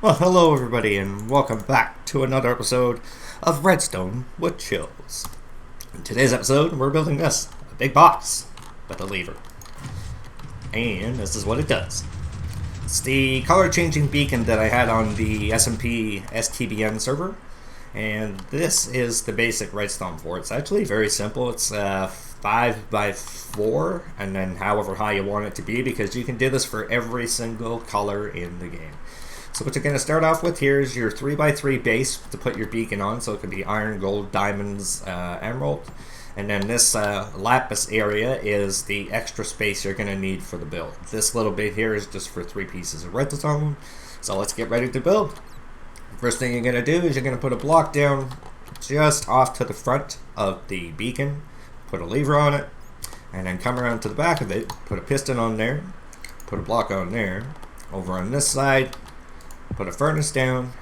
Well, hello everybody, and welcome back to another episode of Redstone with chHiLLs. In today's episode, we're building this, a big box with a lever. And this is what it does. It's the color changing beacon that I had on the SMP STBN server. And this is the basic redstone for it. It's actually very simple. It's 5 by 4, and then however high you want it to be, because you can do this for every single color in the game. So what you're going to start off with here is your 3 by 3 base to put your beacon on. So it can be iron, gold, diamonds, emerald. And then this lapis area is the extra space you're going to need for the build. This little bit here is just for 3 pieces of redstone. So let's get ready to build. First thing you're going to do is you're going to put a block down just off to the front of the beacon. Put a lever on it. And then come around to the back of it. Put a piston on there. Put a block on there. Over on this side, put a furnace down,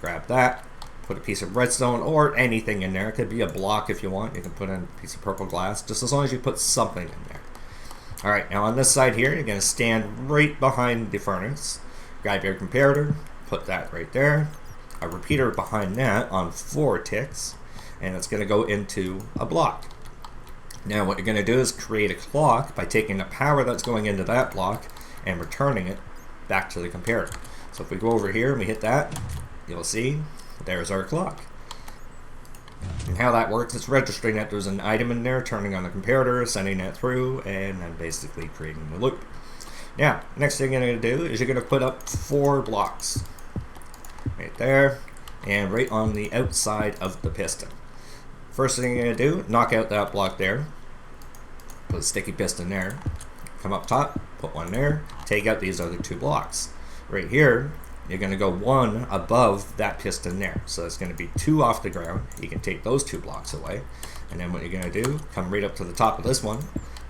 grab that, put a piece of redstone or anything in there. It could be a block if you want. You can put in a piece of purple glass, just as long as you put something in there. Alright, now on this side here, you're going to stand right behind the furnace. Grab your comparator, put that right there. A repeater behind that on 4 ticks, and it's going to go into a block. Now what you're going to do is create a clock by taking the power that's going into that block and returning it back to the comparator. So if we go over here and we hit that, you'll see there's our clock. And how that works, it's registering that there's an item in there, turning on the comparator, sending that through, and then basically creating the loop. Now, next thing you're going to do is you're going to put up 4 blocks. Right there, and right on the outside of the piston. First thing you're going to do, knock out that block there. Put a sticky piston there. Come up top, put one there, take out these other 2 blocks. Right here, you're going to go 1 above that piston there. So it's going to be 2 off the ground. You can take those 2 blocks away. And then what you're going to do, come right up to the top of this one,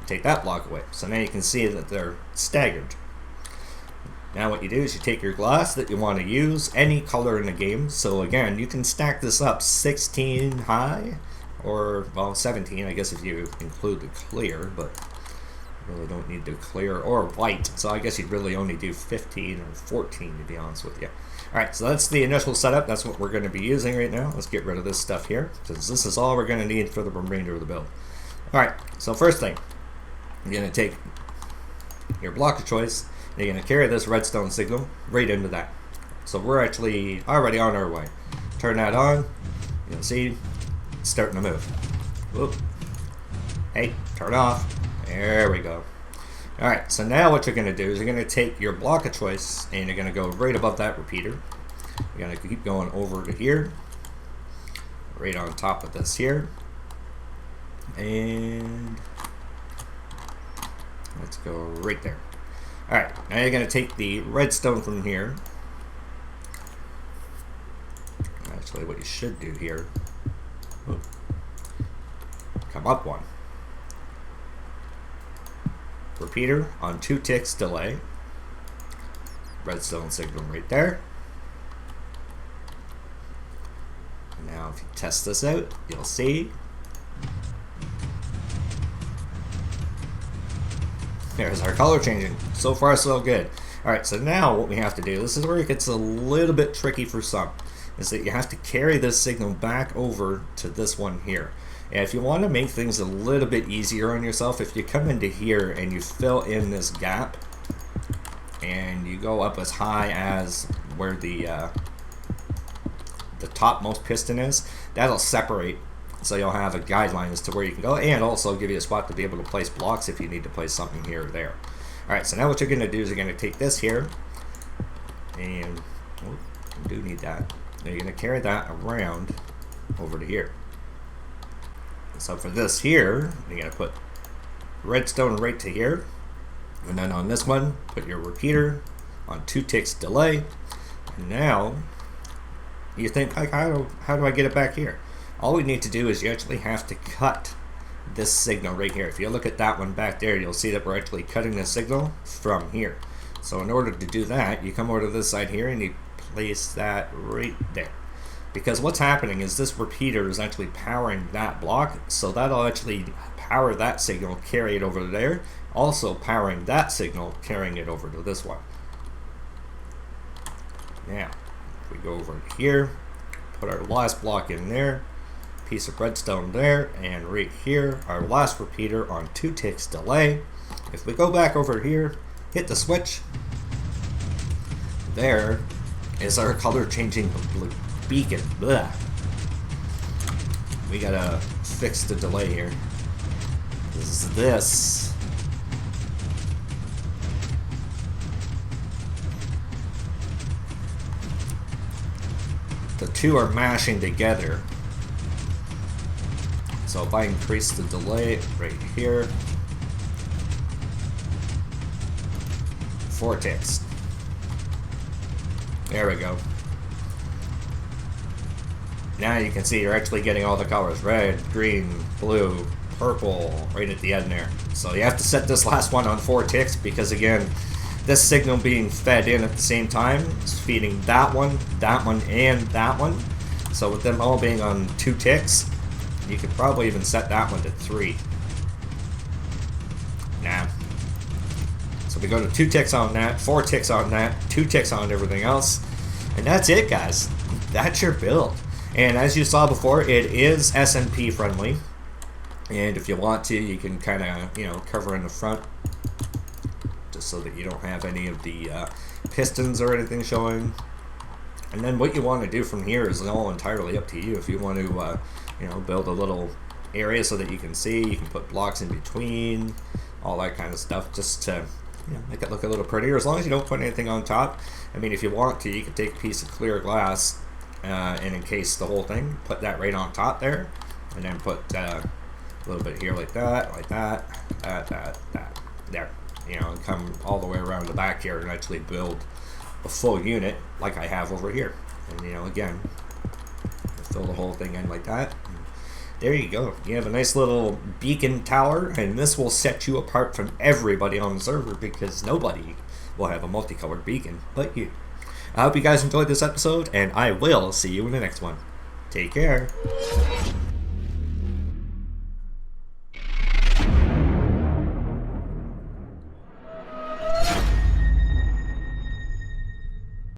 take that block away. So now you can see that they're staggered. Now what you do is you take your glass that you want to use, any color in the game. So again, you can stack this up 16 high, or, well, 17, I guess if you include the clear, but really don't need to clear or white, so I guess you'd really only do 15 or 14 to be honest with you. Alright, so that's the initial setup. That's what we're going to be using right now. Let's get rid of this stuff here, because this is all we're going to need for the remainder of the build. Alright, so first thing, you're going to take your block of choice, and you're going to carry this redstone signal right into that. So we're actually already on our way. Turn that on, you'll see it's starting to move. Whoop. Hey, turn off. There we go. Alright, so now what you're going to do is you're going to take your block of choice and you're going to go right above that repeater. You're going to keep going over to here, right on top of this here. And let's go right there. Alright, now you're going to take the redstone from here. Actually, what you should do here, come up 1. Repeater on 2 ticks delay. Redstone signal right there. Now if you test this out, you'll see there's our color changing. So far so good. Alright, so now what we have to do, this is where it gets a little bit tricky for some, is that you have to carry this signal back over to this one here. And if you want to make things a little bit easier on yourself, if you come into here and you fill in this gap and you go up as high as where the topmost piston is, that'll separate, so you'll have a guideline as to where you can go, and also give you a spot to be able to place blocks if you need to place something here or there. Alright, so now what you're going to do is you're going to take this here, and you do need that. Now you're going to carry that around over to here. So for this here, you're going to put redstone right to here. And then on this one, put your repeater on 2 ticks delay. And now, you think, like, how do I get it back here? All we need to do is you actually have to cut this signal right here. If you look at that one back there, you'll see that we're actually cutting the signal from here. So in order to do that, you come over to this side here and you place that right there. Because what's happening is this repeater is actually powering that block, so that'll actually power that signal, carry it over there, also powering that signal, carrying it over to this one. Now, if we go over here, put our last block in there, piece of redstone there, and right here, our last repeater on 2 ticks delay. If we go back over here, hit the switch, there is our color changing beacon. Blah. We gotta fix the delay here. This. The two are mashing together. So if I increase the delay right here, 4 ticks. There we go. Now you can see you're actually getting all the colors: red, green, blue, purple, right at the end there. So you have to set this last one on 4 ticks because, again, this signal being fed in at the same time is feeding that one, and that one. So with them all being on 2 ticks, you could probably even set that one to 3. Nah. So we go to 2 ticks on that, 4 ticks on that, 2 ticks on everything else, and that's it, guys. That's your build. And as you saw before, it is SMP friendly. And if you want to, you can kind of, cover in the front, just so that you don't have any of the pistons or anything showing. And then what you want to do from here is all entirely up to you. If you want to, build a little area so that you can see, you can put blocks in between, all that kind of stuff, just to make it look a little prettier. As long as you don't put anything on top. I mean, if you want to, you could take a piece of clear glass and encase the whole thing, put that right on top there, and then put a little bit here like that, that, there. And come all the way around the back here and actually build a full unit like I have over here. And again, fill the whole thing in like that. And there you go. You have a nice little beacon tower, and this will set you apart from everybody on the server because nobody will have a multicolored beacon but you. I hope you guys enjoyed this episode, and I will see you in the next one. Take care.